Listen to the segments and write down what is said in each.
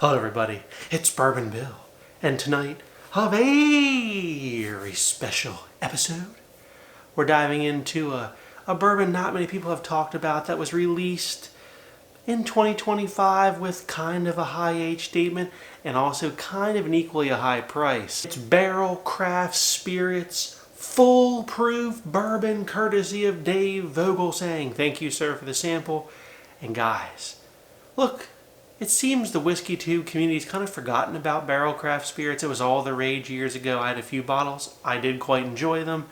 Hello everybody, it's Bourbon Bill, and tonight, a very special episode. We're diving into a bourbon not many people have talked about that was released in 2025 with kind of a high age statement and also kind of an equally a high price. It's Barrell Craft Spirits Full Proof Bourbon, courtesy of Dave Vogelsang. Thank you, sir, for the sample. And guys, look, it seems the Whiskey Tube community's kind of forgotten about Barrell Craft Spirits. It was all the rage years ago. I had a few bottles. I did quite enjoy them.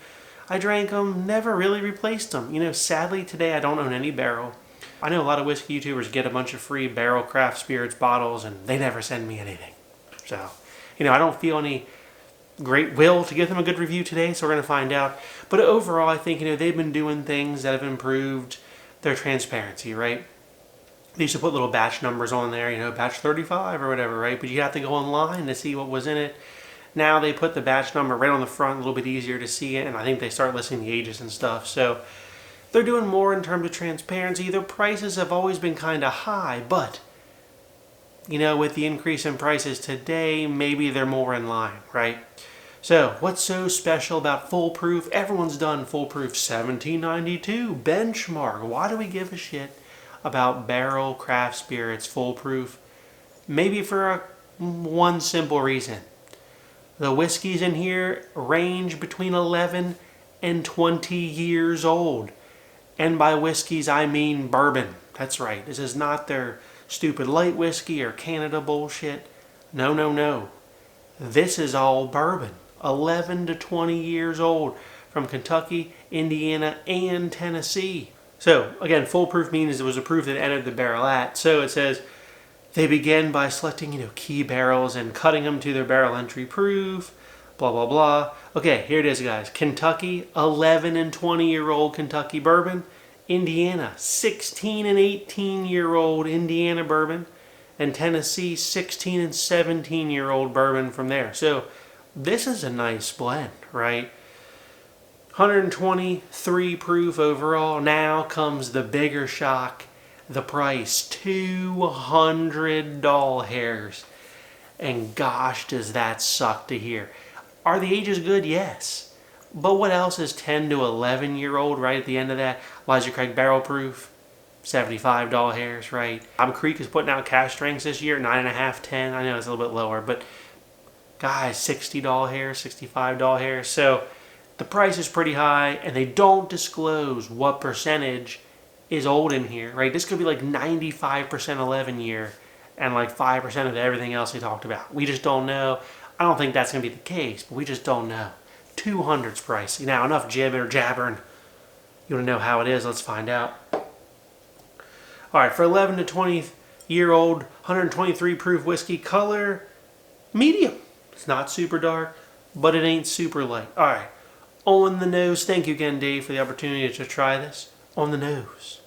I drank them, never really replaced them. You know, sadly today I don't own any Barrell. I know a lot of whiskey YouTubers get a bunch of free Barrell Craft Spirits bottles and they never send me anything. So, you know, I don't feel any great will to give them a good review today, so we're going to find out. But overall, I think, you know, they've been doing things that have improved their transparency, right? They used to put little batch numbers on there, you know, batch 35 or whatever, right? But you have to go online to see what was in it. Now they put the batch number right on the front, a little bit easier to see it, and I think they start listing the ages and stuff. So they're doing more in terms of transparency. Their prices have always been kind of high, but, you know, with the increase in prices today, maybe they're more in line, right? So what's so special about Full Proof? Everyone's done Full Proof 1792 benchmark. Why do we give a shit about Barrell Craft Spirits Full Proof? Maybe for one simple reason. The whiskeys in here range between 11 and 20 years old. And by whiskeys, I mean bourbon. That's right. This is not their stupid light whiskey or Canada bullshit. No, no, no. This is all bourbon. 11 to 20 years old from Kentucky, Indiana, and Tennessee. So, again, full proof means it was a proof that entered the barrel at. So it says, they begin by selecting, you know, key barrels and cutting them to their barrel entry proof, blah, blah, blah. Okay, here it is, guys. Kentucky, 11 and 20-year-old Kentucky bourbon. Indiana, 16 and 18-year-old Indiana bourbon. And Tennessee, 16 and 17-year-old bourbon from there. So this is a nice blend, right? 123 proof overall. Now comes the bigger shock, the price, $200. And gosh, does that suck to hear. Are the ages good? Yes. But what else is 10 to 11-year-old right at the end of that? Elijah Craig barrel proof, $75 hairs, right? Knob Creek is putting out cash strengths this year, 9.5, 10. I know it's a little bit lower, but guys, $60 hairs, $65 hairs. So the price is pretty high, and they don't disclose what percentage is old in here, right? This could be like 95% 11 year and like 5% of everything else they talked about. We just don't know. I don't think that's going to be the case, but we just don't know. 200's pricey. Now, enough jabbering. You want to know how it is? Let's find out. All right, for 11 to 20-year-old, 123 proof whiskey, color, medium. It's not super dark, but it ain't super light. All right. On the nose, thank you again, Dave, for the opportunity to try this. On the nose.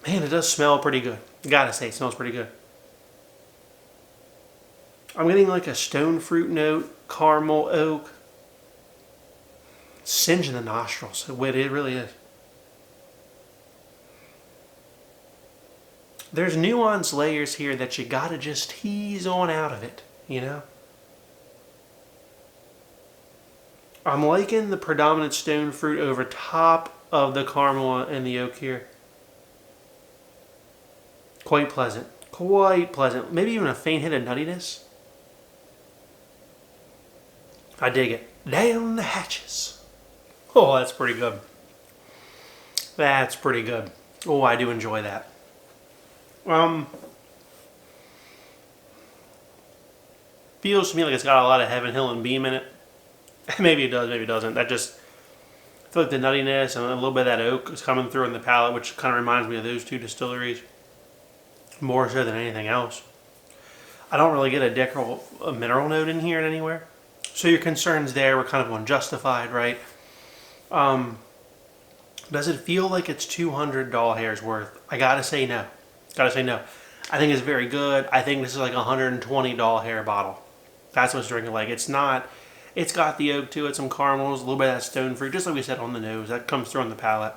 Man, it does smell pretty good. Gotta say, it smells pretty good. I'm getting like a stone fruit note, caramel, oak. Singe in the nostrils. It really is. There's nuanced layers here that you gotta just tease on out of it, you know? I'm liking the predominant stone fruit over top of the caramel and the oak here. Quite pleasant. Quite pleasant. Maybe even a faint hit of nuttiness. I dig it. Down the hatches. Oh, that's pretty good. That's pretty good. Oh, I do enjoy that. Feels to me like it's got a lot of Heaven Hill and Beam in it. Maybe it does, maybe it doesn't. I feel like the nuttiness and a little bit of that oak is coming through in the palate, which kind of reminds me of those two distilleries more so than anything else. I don't really get a mineral note in here anywhere. So your concerns there were kind of unjustified, right? Does it feel like it's $200 hairs worth? I gotta say no. Gotta say no. I think it's very good. I think this is like a $120 hair bottle. That's what it's drinking like. It's not. It's got the oak to it, some caramels, a little bit of that stone fruit, just like we said on the nose. That comes through on the palate.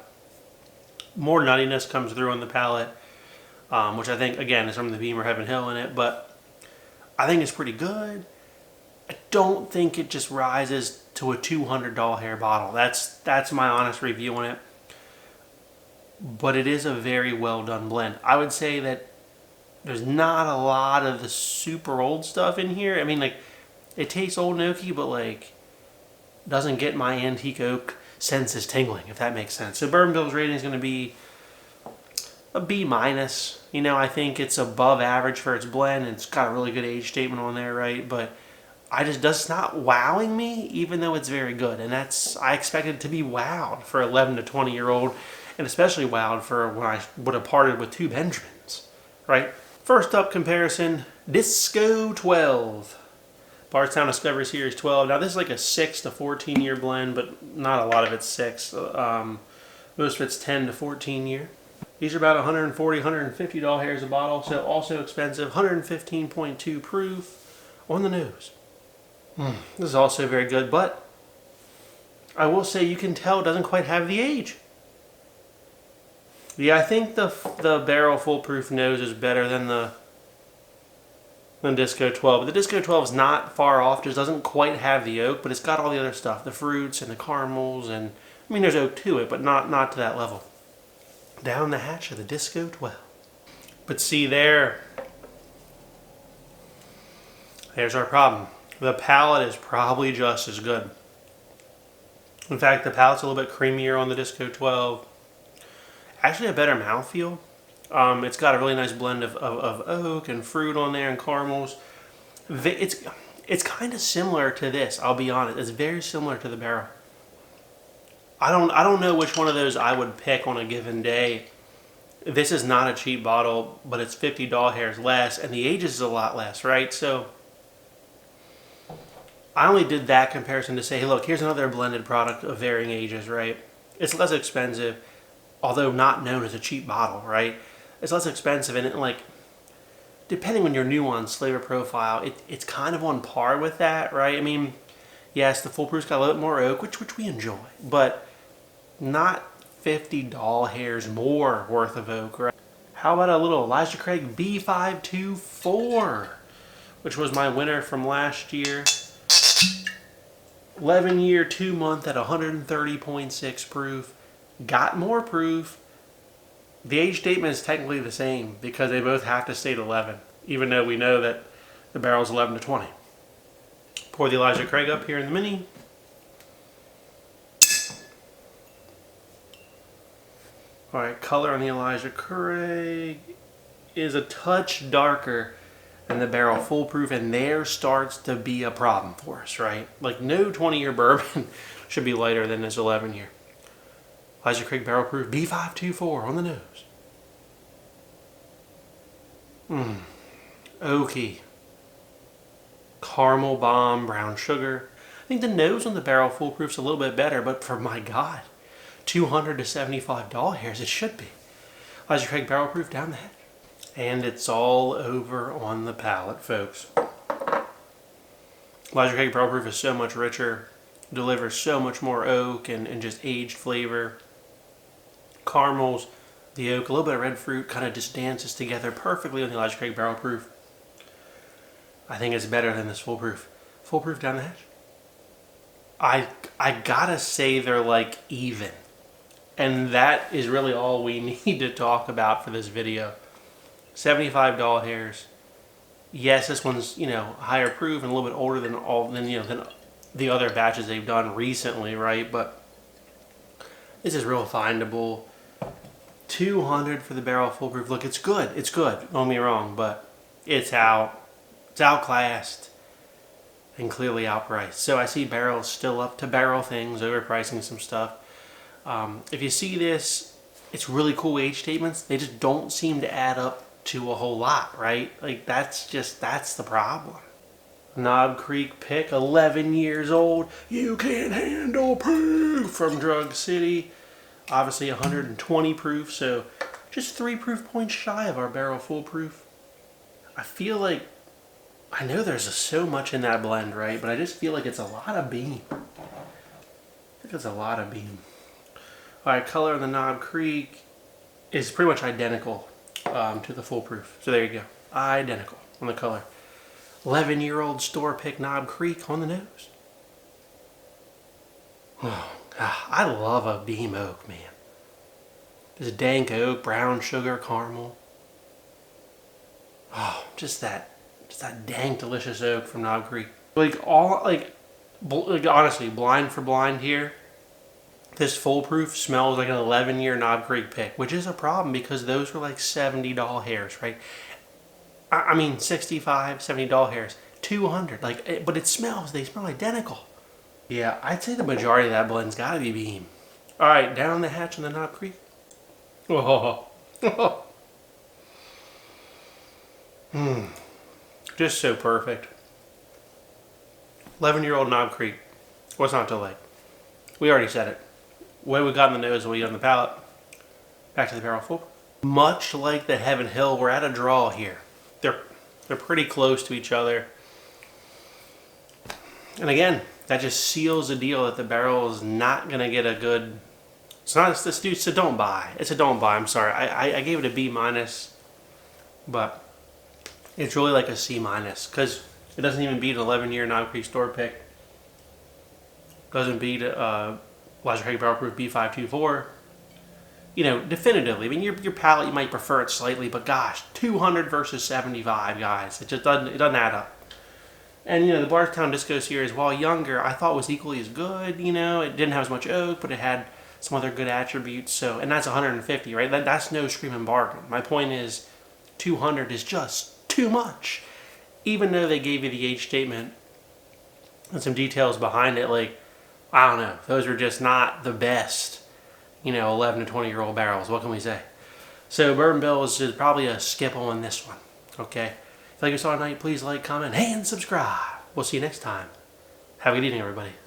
More nuttiness comes through on the palate. which I think, again, is from the Beamer Heaven Hill in it, but I think it's pretty good. I don't think it just rises to a $200 hair bottle. That's my honest review on it. But it is a very well done blend. I would say that there's not a lot of the super old stuff in here. I mean, like, it tastes old and oaky, but like, doesn't get my antique oak senses tingling, if that makes sense. So Bourbon Bill's rating is going to be a B minus. You know, I think it's above average for its blend. It's got a really good age statement on there, right? But that's not wowing me, even though it's very good. And I expected it to be wowed for 11 to 20 year old, and especially wowed for when I would have parted with two Benjamins, right? First up comparison, Disco 12. Bardstown Discovery Series 12. Now this is like a 6 to 14 year blend, but not a lot of it's 6. Most of it's 10 to 14 year. These are about $140, $150 hairs a bottle, so also expensive. 115.2 proof on the nose. This is also very good, but I will say you can tell it doesn't quite have the age. Yeah, I think the Barrell Foolproof nose is better than Disco 12. But the Disco 12 is not far off, just doesn't quite have the oak, but it's got all the other stuff, the fruits and the caramels, and I mean there's oak to it, but not to that level. Down the hatch of the Disco 12. But see there's our problem. The palate is probably just as good. In fact, the palate's a little bit creamier on the Disco 12. Actually a better mouthfeel. It's got a really nice blend of oak and fruit on there and caramels. It's kind of similar to this, I'll be honest. It's very similar to the Barrell. I don't know which one of those I would pick on a given day. This is not a cheap bottle, but it's $50 hairs less, and the age is a lot less, right? So I only did that comparison to say, hey, look, here's another blended product of varying ages, right? It's less expensive, although not known as a cheap bottle, right? It's less expensive, and like, depending on your nuanced flavor profile, it's kind of on par with that, right? I mean, yes, the Foolproof's got a little bit more oak, which we enjoy, but not $50 hairs more worth of oak, right? How about a little Elijah Craig B524, which was my winner from last year. 11 year, 2 month at 130.6 proof. Got more proof. The age statement is technically the same because they both have to state 11, even though we know that the Barrell's 11 to 20. Pour the Elijah Craig up here in the mini. Alright, color on the Elijah Craig is a touch darker than the Barrell Foolproof, and there starts to be a problem for us, right? Like, no 20-year bourbon should be lighter than this 11-year. Elijah Craig Barrel Proof B524 on the nose. Oaky. Caramel bomb, brown sugar. I think the nose on the Barrell Foolproof's a little bit better, but for my God, $200 to $75 hairs, it should be. Elijah Craig Barrel Proof down the hatch. And it's all over on the palate, folks. Elijah Craig Barrel Proof is so much richer, delivers so much more oak and just aged flavor. Caramels, the oak, a little bit of red fruit kind of just dances together perfectly on the Elijah Craig Barrel Proof. I think it's better than this Foolproof. Foolproof down the hatch. I gotta say they're like even. And that is really all we need to talk about for this video. $75 hairs. Yes, this one's, higher proof and a little bit older than than the other batches they've done recently, right? But this is real findable. $200 for the Barrell Foolproof. Look, it's good. It's good. Don't get me wrong, but it's outclassed and clearly outpriced. So I see Barrell's still up to Barrell things, overpricing some stuff. If you see this, it's really cool age statements. They just don't seem to add up to a whole lot, right? Like, that's the problem. Knob Creek pick, 11 years old. You can't handle proof from Drug City. Obviously 120 proof, so just 3 proof points shy of our Barrell Foolproof. I feel like, I know there's so much in that blend, right? But I just feel like it's a lot of beam. I think it's a lot of beam. Alright, color on the Knob Creek is pretty much identical to the foolproof. So there you go. Identical on the color. 11-year-old store pick Knob Creek on the nose. Oh, God, I love a beam oak, man. Just dank oak, brown sugar, caramel. Oh, just that dank, delicious oak from Knob Creek. Honestly, blind for blind here, this foolproof smells like an 11-year Knob Creek pick, which is a problem because those were like $70 hairs, right? I mean, $65, $70 hairs, $200, but they smell identical. Yeah, I'd say the majority of that blend's got to be beam. All right, down the hatch on the Knob Creek. Oh, just so perfect. 11-year-old Knob Creek. What's not to like? We already said it. What we got in the nose, what we got on the palate. Back to the barrel full. Much like the Heaven Hill, we're at a draw here. They're pretty close to each other. And again, that just seals the deal that the Barrell is not going to get a good... It's a don't buy. It's a don't buy, I'm sorry. I gave it a B-, but it's really like a C- because it doesn't even beat an 11-year Knob Creek store pick. Doesn't beat Elijah Craig Barrel Proof B524. You know, definitively. I mean, your palate, you might prefer it slightly, but gosh, 200 versus 75, guys. It just doesn't add up. And, you know, the Bardstown Disco Series, while younger, I thought was equally as good. You know, it didn't have as much oak, but it had some other good attributes. So, and that's 150, right? That's no screaming bargain. My point is, 200 is just too much. Even though they gave you the age statement and some details behind it, like, I don't know, those were just not the best, you know, 11 to 20-year-old barrels. What can we say? So Bourbon Bill is probably a skip on this one, okay? If you like what you saw tonight, please like, comment, and subscribe. We'll see you next time. Have a good evening, everybody.